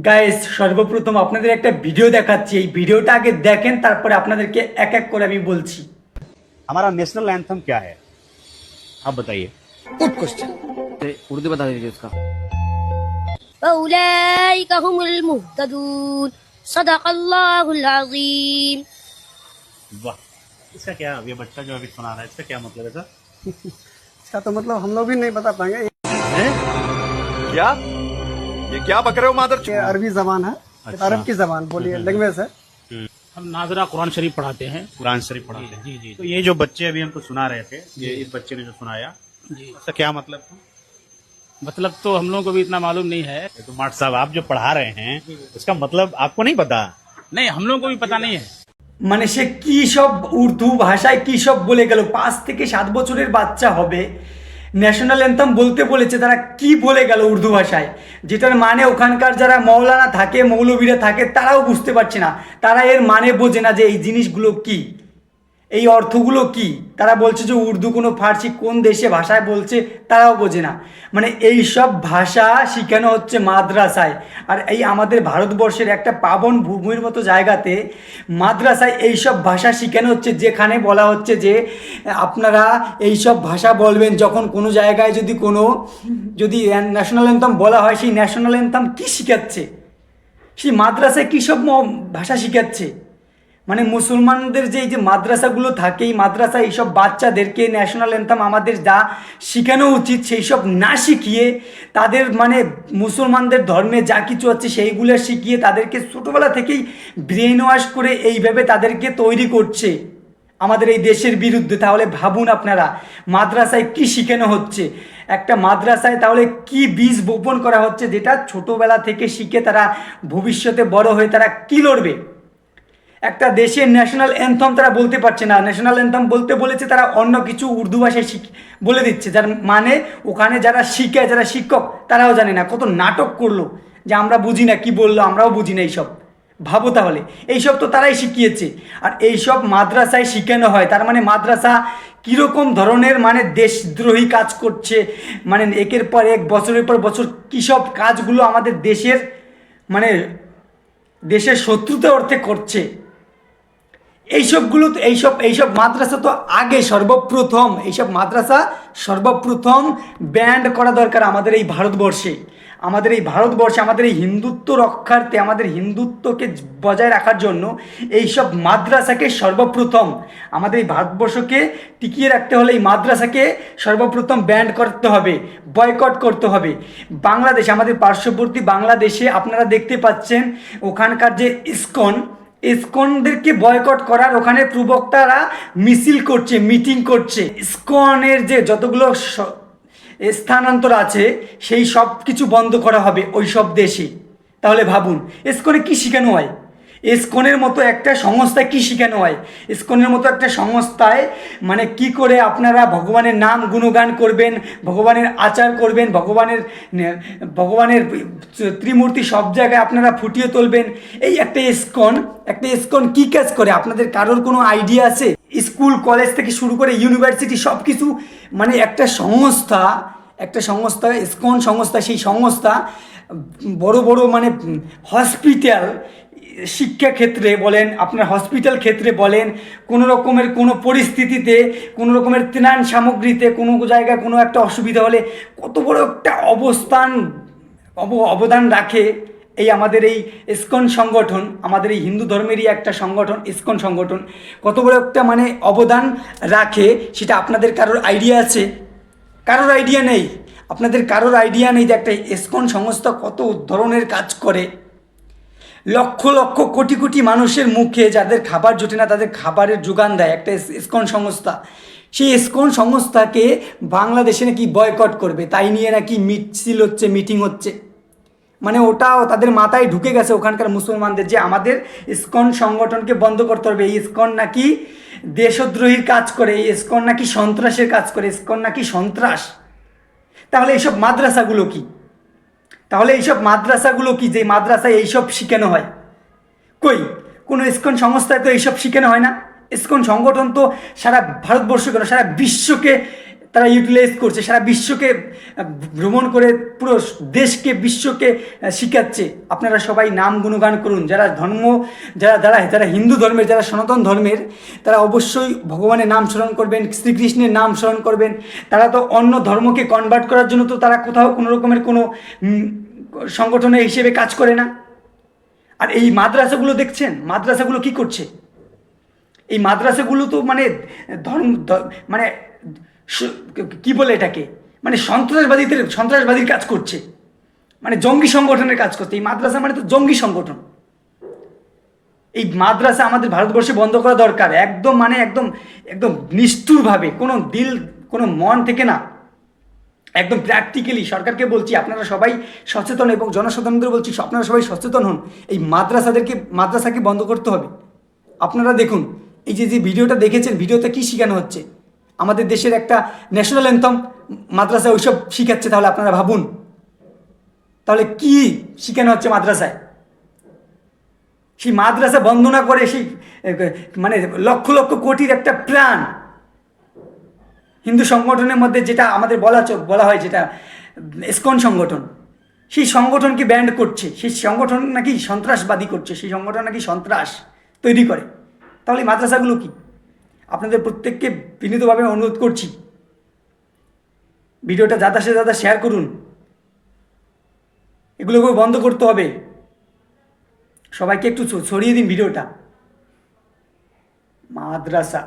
Guys, সর্বপ্রথম আপনাদের একটা ভিডিও দেখাচ্ছি। এই ভিডিওটা আগে দেখেন, তারপরে আপনাদেরকে এক এক করে আমি বলছি। हमारा नेशनल एंथम क्या है आप बताइए। Good question. उर्दू बता दीजिए उसका। فأولئك هم المهتدون صدق الله العظيم। वाह, इसका क्या ये बच्चा जो अभी सुना रहा है इसका क्या मतलब है सर? इसका तो मतलब हम लोग भी नहीं बता पाएंगे। क्या ये क्या बक रहे हो मादर ये अरबी जबान है। अच्छा। अरब की जबान बोलिए, लैंग्वेज है। हम नाजरा कुरान शरीफ पढ़ाते हैं। कुरान शरीफ पढ़ाते हैं। जी जी तो ये जो बच्चे अभी हमको सुना रहे थे, ये इस बच्चे ने जो सुनाया जी। इसका क्या मतलब था? मतलब तो हम लोगों को भी इतना मालूम नहीं है। ये तो माट साहब आप जो पढ़ा रहे हैं इसका मतलब आपको नहीं पता? नहीं, हम लोगों को भी पता नहीं है। মানে সে কি সব উর্দু ভাষায় কি সব বলে গেল। 5 থেকে 7 বছরের বাচ্চা হবে, ন্যাশনাল অ্যান্থাম বলতে বলেছে, তারা কি বলে গেল উর্দু ভাষায়, যেটার মানে ওখানকার যারা মৌলানা থাকে, মৌলবীরা থাকে, তারাও বুঝতে পারছে না। তারা এর মানে বোঝে না যে এই জিনিসগুলো কি, এই অর্থগুলো কি। তারা বলছে যে উর্দু কোনো ফার্সি কোন দেশে ভাষায় বলছে, তারাও বোঝে না। মানে এই সব ভাষা শেখানো হচ্ছে মাদ্রাসায়। আর এই আমাদের ভারতবর্ষের একটা পাবন ভূমির মতো জায়গাতে মাদ্রাসায় এই সব ভাষা শেখানো হচ্ছে, যেখানে বলা হচ্ছে যে আপনারা এই সব ভাষা বলবেন যখন কোনো জায়গায় যদি ন্যাশনাল অ্যান্থাম বলা হয়, সেই ন্যাশনাল অ্যান্থাম কী শেখাচ্ছে, সেই মাদ্রাসায় কী সব ভাষা শেখাচ্ছে। মানে মুসলমানদের যে এই যে মাদ্রাসাগুলো থাকে, এই মাদ্রাসায় এইসব বাচ্চাদেরকে ন্যাশনাল অ্যান্থাম আমাদের যা শেখানো উচিত সেই সব না শিখিয়ে তাদের মানে মুসলমানদের ধর্মে যা কিছু আছে সেইগুলো শিখিয়ে তাদেরকে ছোটোবেলা থেকেই ব্রেন ওয়াশ করে এইভাবে তাদেরকে তৈরি করছে আমাদের এই দেশের বিরুদ্ধে। তাহলে ভাবুন আপনারা মাদ্রাসায় কি শেখানো হচ্ছে, একটা মাদ্রাসায় তাহলে কি বীজ বপন করা হচ্ছে, যেটা ছোটোবেলা থেকে শিখে তারা ভবিষ্যতে বড় হয়ে তারা কী লড়বে। একটা দেশের ন্যাশনাল অ্যান্থম তারা বলতে পারছে না, ন্যাশনাল অ্যান্থম বলতে বলেছে তারা অন্য কিছু উর্দু ভাষায় বলে দিচ্ছে, যার মানে ওখানে যারা শিখায়, যারা শিক্ষক, তারাও জানে না। কত নাটক করলো যে আমরা বুঝি না, কি বললো আমরাও বুঝি না। এইসব ভাবো তাহলে, এইসব তো তারাই শিখিয়েছে। আর এইসব মাদ্রাসায় শিখানো হয়, তার মানে মাদ্রাসা কীরকম ধরনের মানে দেশদ্রোহী কাজ করছে, মানে একের পর এক বছরের পর বছর কী সব কাজগুলো আমাদের দেশের মানে দেশের শত্রুতা অর্থে করছে। এইসবগুলো তো এইসব মাদ্রাসা তো আগে এইসব মাদ্রাসা সর্বপ্রথম ব্যান্ড করা দরকার আমাদের এই ভারতবর্ষে। আমাদের এই হিন্দুত্ব রক্ষার্থে, আমাদের হিন্দুত্বকে বজায় রাখার জন্য এইসব মাদ্রাসাকে সর্বপ্রথম আমাদের এই ভারতবর্ষকে টিকিয়ে রাখতে হলে এই মাদ্রাসাকে সর্বপ্রথম ব্যান্ড করতে হবে, বয়কট করতে হবে। বাংলাদেশে, আমাদের পার্শ্ববর্তী বাংলাদেশে আপনারা দেখতে পাচ্ছেন ওখানকার যে ইসকনদেরকে বয়কট করার ওখানে প্রবক্তারা মিছিল করছে, মিটিং করছে। ইসকনের যে যতগুলো স্থানান্তর আছে সেই সব কিছু বন্ধ করা হবে ওই সব দেশে। তাহলে ভাবুন ইসকনে কী শেখানো হয়, ইসকনের মতো একটা সংস্থায় কী শেখানো হয়, ইসকনের মতো একটা সংস্থায় মানে কি করে আপনারা ভগবানের নাম গুণগান করবেন, ভগবানের আচার করবেন, ভগবানের ত্রিমূর্তি সব জায়গায় আপনারা ফুটিয়ে তুলবেন। এই একটা ইসকন কী কাজ করে আপনাদের কারোর কোনো আইডিয়া আছে? স্কুল কলেজ থেকে শুরু করে ইউনিভার্সিটি সব কিছু মানে একটা সংস্থা ইসকন সংস্থা, সেই সংস্থা বড় বড় মানে হসপিটাল, শিক্ষাক্ষেত্রে বলেন, আপনার হসপিটাল ক্ষেত্রে বলেন, কোনো রকমের কোনো পরিস্থিতিতে, কোনো রকমের ত্রাণ সামগ্রীতে, কোনো জায়গায় কোনো একটা অসুবিধা হলে কত বড় একটা অবদান রাখে এই আমাদের এই ইসকন সংগঠন, আমাদের এই হিন্দু ধর্মেরই একটা সংগঠন ইসকন সংগঠন। কত বড় একটা মানে অবদান রাখে সেটা আপনাদের কারোর আইডিয়া আছে? কারোর আইডিয়া নেই। আপনাদের কারোর আইডিয়া নেই যে একটা ইসকন সংস্থা কত ধরনের কাজ করে। লক্ষ লক্ষ কোটি কোটি মানুষের মুখে যাদের খাবার জোটে না তাদের খাবারের যোগান দেয় একটা ইসকন সংস্থা। সেই ইসকন সংস্থাকে বাংলাদেশে নাকি বয়কট করবে, তাই নিয়ে নাকি মিছিল হচ্ছে, মিটিং হচ্ছে। মানে ওটাও তাদের মাথায় ঢুকে গেছে ওখানকার মুসলমানদের যে আমাদের ইসকন সংগঠনকে বন্ধ করতে হবে। এই ইসকন নাকি দেশদ্রোহীর কাজ করে, এই ইসকন নাকি সন্ত্রাসের কাজ করে, ইসকন নাকি সন্ত্রাস। তাহলে এইসব মাদ্রাসাগুলো কি? যে মাদ্রাসায় এইসব শেখানো হয়? কই কোনো ইসকন সংস্থায় তো এইসব শেখানো হয় না। ইসকন সংগঠন তো সারা ভারতবর্ষ কেন সারা বিশ্বকে তারা ইউটিলাইজ করছে, সারা বিশ্বকে ভ্রমণ করে পুরো দেশকে বিশ্বকে শিখাচ্ছে। আপনারা সবাই নাম গুণগান করুন। যারা যারা হিন্দু ধর্মের, যারা সনাতন ধর্মের, তারা অবশ্যই ভগবানের নাম স্মরণ করবেন, শ্রীকৃষ্ণের নাম স্মরণ করবেন। তারা তো অন্য ধর্মকে কনভার্ট করার জন্য তো তারা কোথাও কোনো রকমের কোনো সংগঠনের হিসেবে কাজ করে না। আর এই মাদ্রাসাগুলো দেখছেন, মাদ্রাসাগুলো কি করছে? এই মাদ্রাসাগুলো তো মানে মানে কি বলে এটাকে, মানে সন্ত্রাসবাদীর কাজ করছে, মানে জঙ্গি সংগঠনের কাজ করছে। এই মাদ্রাসা মানে তো জঙ্গি সংগঠন। এই মাদ্রাসা আমাদের ভারতবর্ষে বন্ধ করা দরকার, একদম মানে একদম একদম নিষ্ঠুরভাবে, কোনো মন থেকে না, একদম প্র্যাকটিক্যালি। সরকারকে বলছি আপনারা সবাই সচেতন, এবং জনসাধারণদের বলছি আপনারা সবাই সচেতন হন। এই মাদ্রাসাকে বন্ধ করতে হবে। আপনারা দেখুন, এই যে ভিডিওটা দেখেছেন, ভিডিওতে কি শেখানো হচ্ছে? আমাদের দেশের একটা ন্যাশনাল অ্যান্থম মাদ্রাসায় ওইসব শিখাচ্ছে। তাহলে আপনারা ভাবুন, তাহলে কি শেখানো হচ্ছে মাদ্রাসায়? সেই মাদ্রাসা বন্ধ না করে সেই মানে লক্ষ লক্ষ কোটির একটা প্রাণ হিন্দু সংগঠনের মধ্যে, যেটা আমাদের বলা হয় যেটা ইসকন সংগঠন, সেই সংগঠনকে ব্যান্ড করছে। সেই সংগঠন নাকি সন্ত্রাসবাদী করছে, সেই সংগঠন নাকি সন্ত্রাস তৈরি করে। তাহলে এই মাদ্রাসাগুলো কি? আপনাদের প্রত্যেককে বিনীতভাবে অনুরোধ করছি, ভিডিওটা যাদা শেয়ার করুন। এগুলোকে বন্ধ করতে হবে। সবাইকে একটু ছড়িয়ে দিন ভিডিওটা। মাদ্রাসা